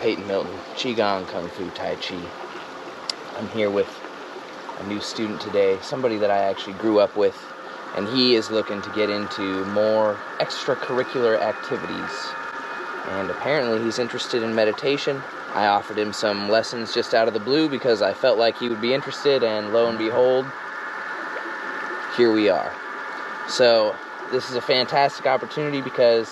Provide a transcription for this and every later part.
Peyton Milton, Qigong Kung Fu Tai Chi. I'm here with a new student today, somebody that I actually grew up with, and he is looking to get into more extracurricular activities. And apparently he's interested in meditation. I offered him some lessons just out of the blue because I felt like he would be interested, and lo and behold, here we are. So this is a fantastic opportunity because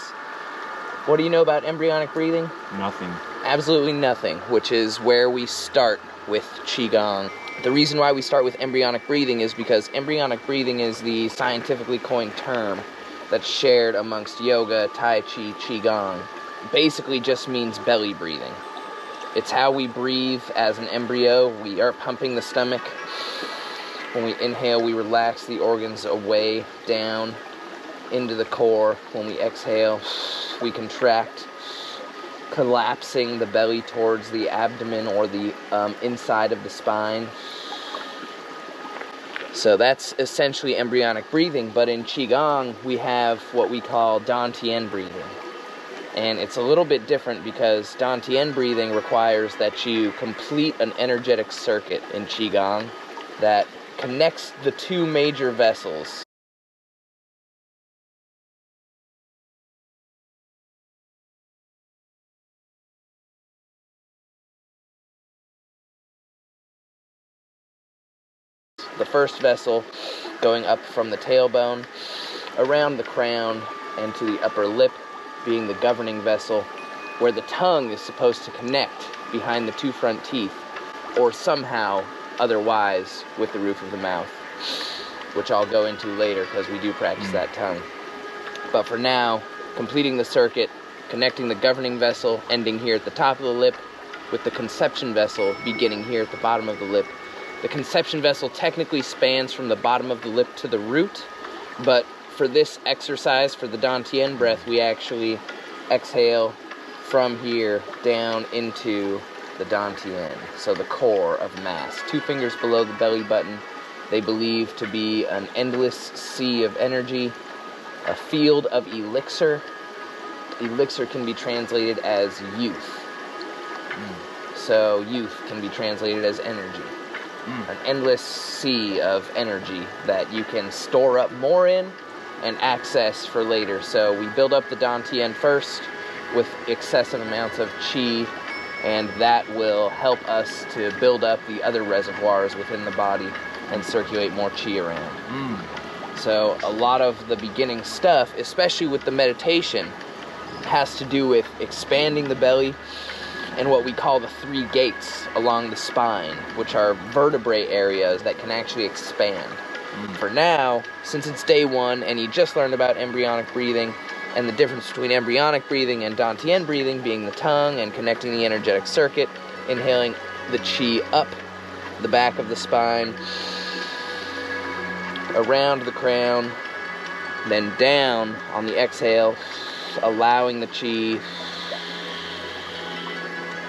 what do you know about embryonic breathing? Nothing. Absolutely nothing, which is where we start with Qigong. The reason why we start with embryonic breathing is because embryonic breathing is the scientifically coined term that's shared amongst yoga, Tai Chi, Qigong. Basically just means belly breathing. It's how we breathe as an embryo. We are pumping the stomach. When we inhale, we relax the organs away, down, into the core. When we exhale, we contract, collapsing the belly towards the abdomen or the inside of the spine. So that's essentially embryonic breathing, but in Qigong, we have what we call Dantian breathing. And it's a little bit different because Dantian breathing requires that you complete an energetic circuit in Qigong that connects the two major vessels. The first vessel going up from the tailbone, around the crown, and to the upper lip, being the governing vessel, where the tongue is supposed to connect behind the two front teeth, or somehow otherwise with the roof of the mouth, which I'll go into later because we do practice that tongue. But for now, completing the circuit, connecting the governing vessel, ending here at the top of the lip, with the conception vessel beginning here at the bottom of the lip. The conception vessel technically spans from the bottom of the lip to the root, but for this exercise, for the Dantian breath, we actually exhale from here down into the Dantian, so the core of mass. 2 fingers below the belly button. They believe to be an endless sea of energy, a field of elixir. Elixir can be translated as youth. So youth can be translated as energy. An endless sea of energy that you can store up more in and access for later. So we build up the Dantian first with excessive amounts of Qi, and that will help us to build up the other reservoirs within the body and circulate more Qi around. So a lot of the beginning stuff, especially with the meditation, has to do with expanding the belly and what we call the 3 gates along the spine, which are vertebrae areas that can actually expand. For now, since it's day 1 and you just learned about embryonic breathing and the difference between embryonic breathing and Dantian breathing being the tongue and connecting the energetic circuit, inhaling the Qi up the back of the spine, around the crown, then down on the exhale, allowing the Qi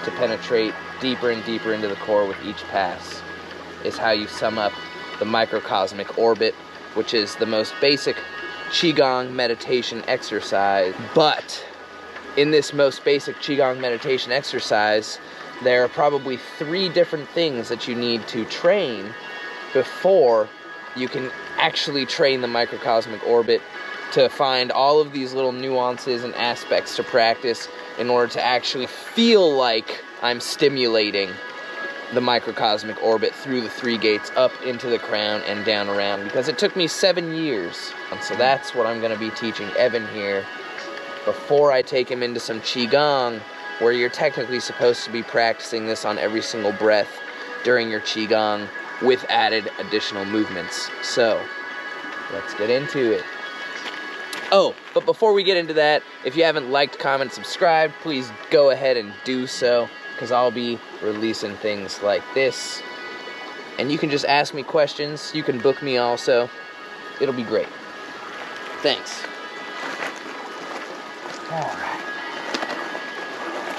to penetrate deeper and deeper into the core with each pass, is how you sum up the Microcosmic Orbit, which is the most basic Qigong meditation exercise. But in this most basic Qigong meditation exercise, there are probably 3 different things that you need to train before you can actually train the Microcosmic Orbit, to find all of these little nuances and aspects to practice in order to actually feel like I'm stimulating the Microcosmic Orbit through the 3 gates up into the crown and down around, because it took me 7 years. And so that's what I'm going to be teaching Evan here before I take him into some Qigong, where you're technically supposed to be practicing this on every single breath during your Qigong with added additional movements. So let's get into it. Oh, but before we get into that, if you haven't liked, comment, subscribe, please go ahead and do so, because I'll be releasing things like this. And you can just ask me questions. You can book me also. It'll be great. Thanks. All right.